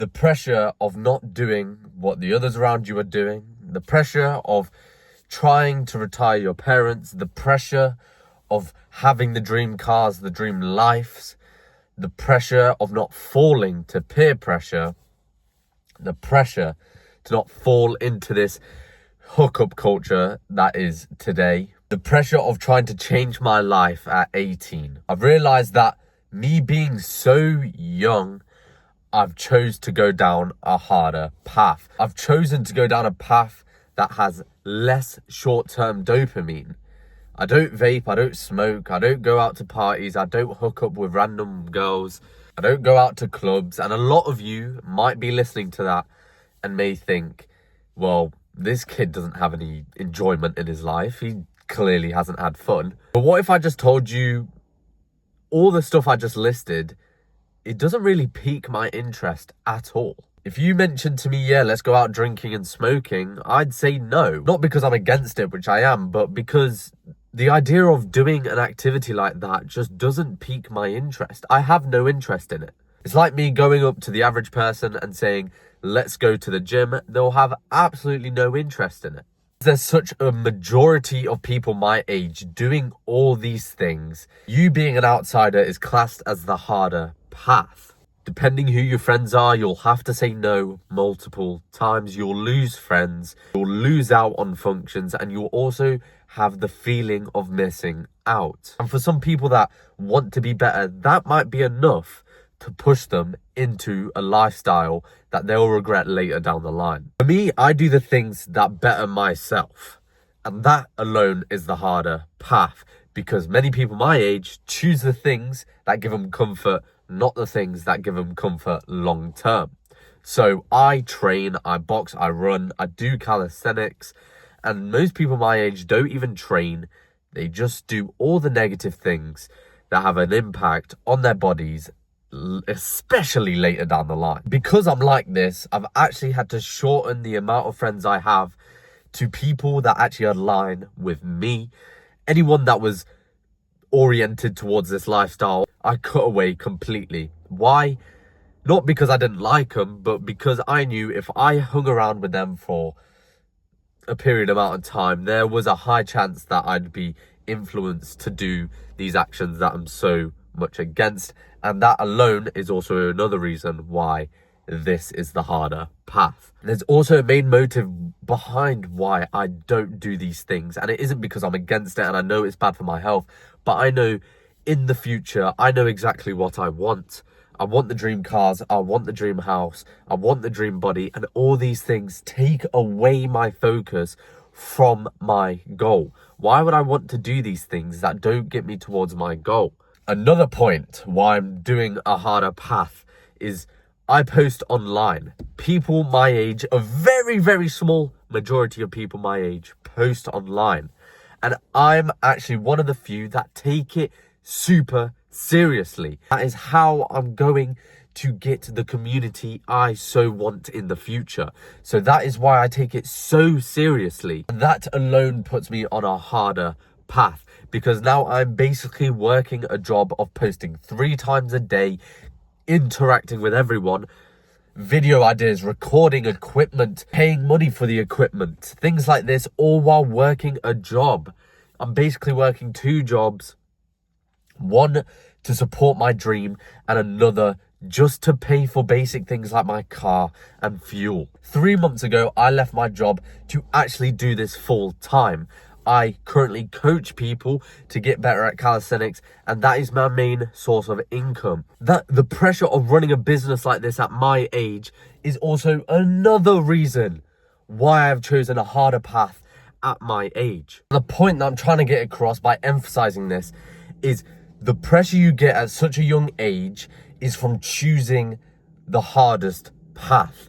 The pressure of not doing what the others around you are doing, the pressure of trying to retire your parents, the pressure of having the dream cars, the dream lives, the pressure of not falling to peer pressure, the pressure to not fall into this hookup culture that is today, the pressure of trying to change my life at 18. I've realized that me being so young, I've chose to go down a harder path. I've chosen to go down a path that has less short-term dopamine. I don't vape, I don't smoke, I don't go out to parties, I don't hook up with random girls, I don't go out to clubs. And a lot of you might be listening to that and may think, well, this kid doesn't have any enjoyment in his life. He clearly hasn't had fun. But what if I just told you all the stuff I just listed, it doesn't really pique my interest at all. If you mentioned to me, yeah, let's go out drinking and smoking, I'd say no. Not because I'm against it, which I am, but because the idea of doing an activity like that just doesn't pique my interest. I have no interest in it. It's like me going up to the average person and saying, let's go to the gym. They'll have absolutely no interest in it. There's such a majority of people my age doing all these things. You being an outsider is classed as the harder path. Depending who your friends are, you'll have to say no multiple times. You'll lose friends, you'll lose out on functions, and you'll also have the feeling of missing out. And for some people that want to be better, that might be enough to push them into a lifestyle that they'll regret later down the line. For me, I do the things that better myself. And that alone is the harder path, because many people my age choose the things that give them comfort, not the things that give them comfort long term. So I train, I box, I run, I do calisthenics, and most people my age don't even train. They just do all the negative things that have an impact on their bodies, especially later down the line. Because I'm like this, I've actually had to shorten the amount of friends I have to people that actually align with me. Anyone that was oriented towards this lifestyle, I cut away completely. Why? Not because I didn't like them, but because I knew if I hung around with them for a period amount of time, there was a high chance that I'd be influenced to do these actions that I'm so much against. And that alone is also another reason why this is the harder path. There's also a main motive behind why I don't do these things, and it isn't because I'm against it and I know it's bad for my health, but I know in the future, I know exactly what I want. I want the dream cars, I want the dream house, I want the dream body, and all these things take away my focus from my goal. Why would I want to do these things that don't get me towards my goal? Another point why I'm doing a harder path is I post online. People my age, a very, very small majority of people my age post online. And I'm actually one of the few that take it super seriously. That is how I'm going to get the community I so want in the future. So that is why I take it so seriously. And that alone puts me on a harder path, because now I'm basically working a job of posting 3 times a day, interacting with everyone, video ideas, recording equipment, paying money for the equipment, things like this, all while working a job. I'm basically working 2 jobs, one to support my dream and another just to pay for basic things like my car and fuel. 3 months ago, I left my job to actually do this full time. I currently coach people to get better at calisthenics, and that is my main source of income. That the pressure of running a business like this at my age is also another reason why I've chosen a harder path at my age. The point that I'm trying to get across by emphasizing this is the pressure you get at such a young age is from choosing the hardest path.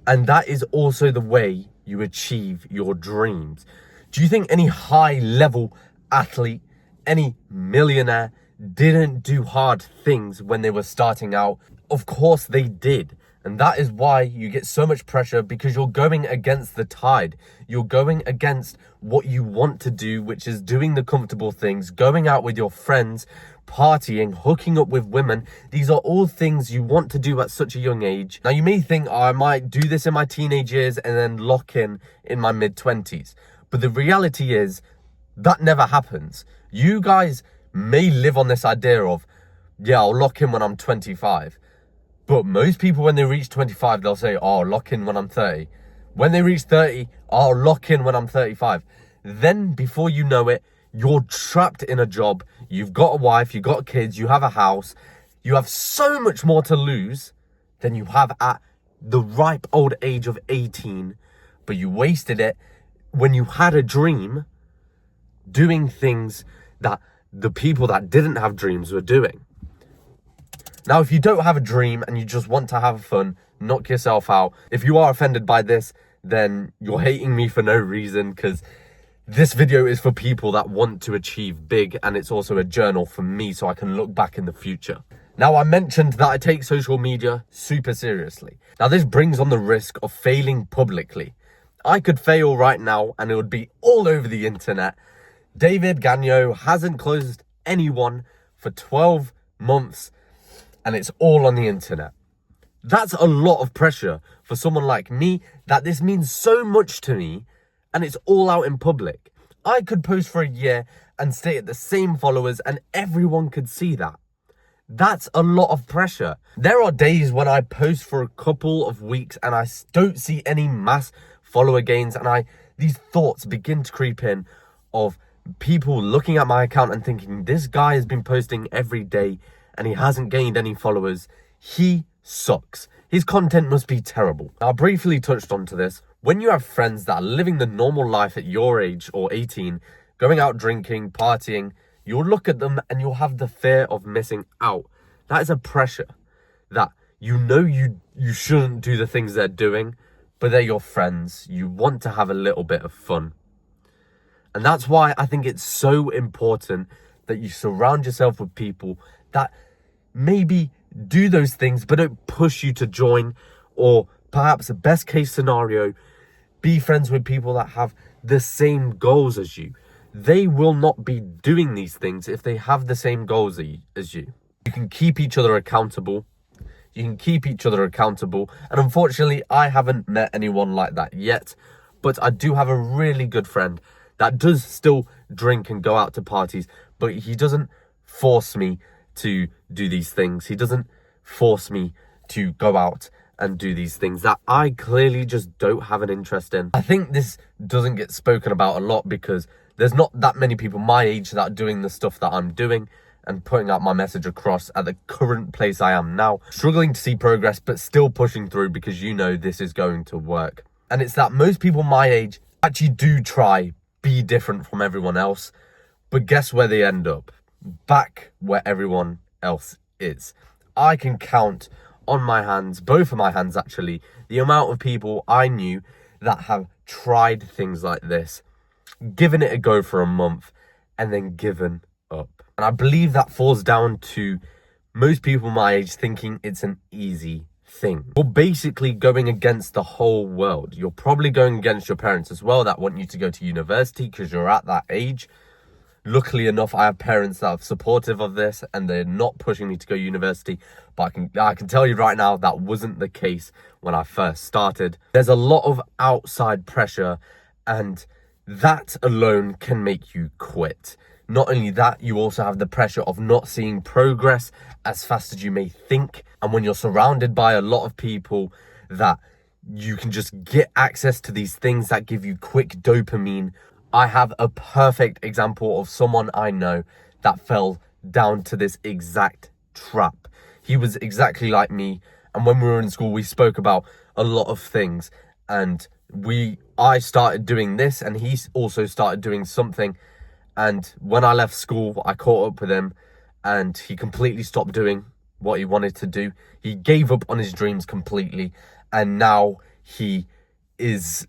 And that is also the way you achieve your dreams. Do you think any high-level athlete, any millionaire didn't do hard things when they were starting out? Of course they did. And that is why you get so much pressure, because you're going against the tide. You're going against what you want to do, which is doing the comfortable things, going out with your friends, partying, hooking up with women. These are all things you want to do at such a young age. Now, you may think, oh, I might do this in my teenage years and then lock in my mid-20s. But the reality is that never happens. You guys may live on this idea of, yeah, I'll lock in when I'm 25. But most people, when they reach 25, they'll say, oh, I'll lock in when I'm 30. When they reach 30, I'll lock in when I'm 35. Then, before you know it, you're trapped in a job. You've got a wife, you've got kids, you have a house. You have so much more to lose than you have at the ripe old age of 18. But you wasted it when you had a dream doing things that the people that didn't have dreams were doing. Now, if you don't have a dream and you just want to have fun, knock yourself out. If you are offended by this, then you're hating me for no reason, because this video is for people that want to achieve big, and it's also a journal for me so I can look back in the future. Now, I mentioned that I take social media super seriously. Now, this brings on the risk of failing publicly. I could fail right now and it would be all over the internet. David Gagnon hasn't closed anyone for 12 months. And it's all on the internet. That's a lot of pressure for someone like me, that this means so much to me, and it's all out in public. I could post for a year and stay at the same followers and everyone could see that. That's a lot of pressure. There are days when I post for a couple of weeks and I don't see any mass follower gains, and these thoughts begin to creep in of people looking at my account and thinking, this guy has been posting every day and he hasn't gained any followers. He sucks. His content must be terrible. I briefly touched onto this. When you have friends that are living the normal life at your age or 18, going out drinking, partying, you'll look at them and you'll have the fear of missing out. That is a pressure that you know you shouldn't do the things they're doing, but they're your friends. You want to have a little bit of fun. And that's why I think it's so important that you surround yourself with people that maybe do those things but don't push you to join, or perhaps a best case scenario, be friends with people that have the same goals as you. They will not be doing these things if they have the same goals as you. You can keep each other accountable. And unfortunately, I haven't met anyone like that yet, but I do have a really good friend that does still drink and go out to parties, but he doesn't force me to do these things. He doesn't force me to go out and do these things that I clearly just don't have an interest in. I think this doesn't get spoken about a lot because there's not that many people my age that are doing the stuff that I'm doing and putting out my message across at the current place I am now. Struggling to see progress, but still pushing through because you know this is going to work. And it's that most people my age actually do try be different from everyone else, but guess where they end up? Back where everyone else is. I can count on my hands, both of my hands actually, the amount of people I knew that have tried things like this, given it a go for a month, and then given up. And I believe that falls down to most people my age thinking it's an easy thing. You're basically going against the whole world. You're probably going against your parents as well that want you to go to university because you're at that age. Luckily enough, I have parents that are supportive of this and they're not pushing me to go to university. But I can tell you right now, that wasn't the case when I first started. There's a lot of outside pressure, and that alone can make you quit. Not only that, you also have the pressure of not seeing progress as fast as you may think. And when you're surrounded by a lot of people that you can just get access to these things that give you quick dopamine. I have a perfect example of someone I know that fell down to this exact trap. He was exactly like me. And when we were in school, we spoke about a lot of things. And I started doing this and he also started doing something. And when I left school, I caught up with him and he completely stopped doing what he wanted to do. He gave up on his dreams completely. And now he is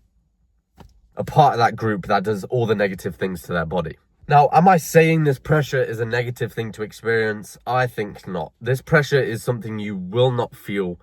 a part of that group that does all the negative things to their body. Now, am I saying this pressure is a negative thing to experience? I think not. This pressure is something you will not feel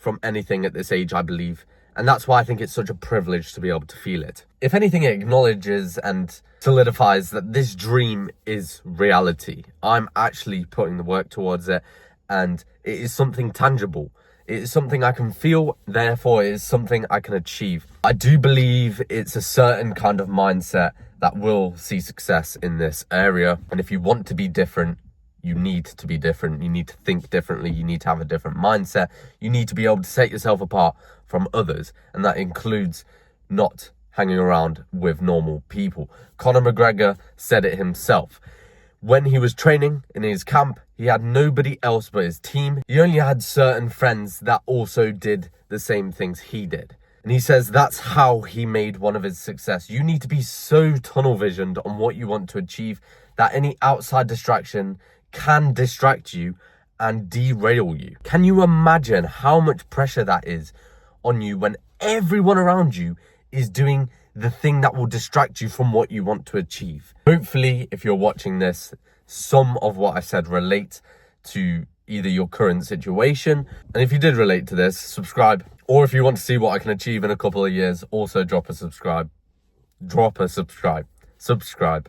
from anything at this age, I believe. And that's why I think it's such a privilege to be able to feel it. If anything, it acknowledges and solidifies that this dream is reality. I'm actually putting the work towards it, and it is something tangible. It is something I can feel, therefore it is something I can achieve. I do believe it's a certain kind of mindset that will see success in this area. And if you want to be different, you need to be different. You need to think differently. You need to have a different mindset. You need to be able to set yourself apart from others. And that includes not hanging around with normal people. Conor McGregor said it himself. When he was training in his camp, he had nobody else but his team. He only had certain friends that also did the same things he did. And he says that's how he made one of his success. You need to be so tunnel visioned on what you want to achieve that any outside distraction can distract you and derail you. Can you imagine how much pressure that is on you when everyone around you is doing the thing that will distract you from what you want to achieve? Hopefully, if you're watching this, some of what I said relates to either your current situation. And if you did relate to this, subscribe. Or if you want to see what I can achieve in a couple of years, also drop a subscribe. Subscribe.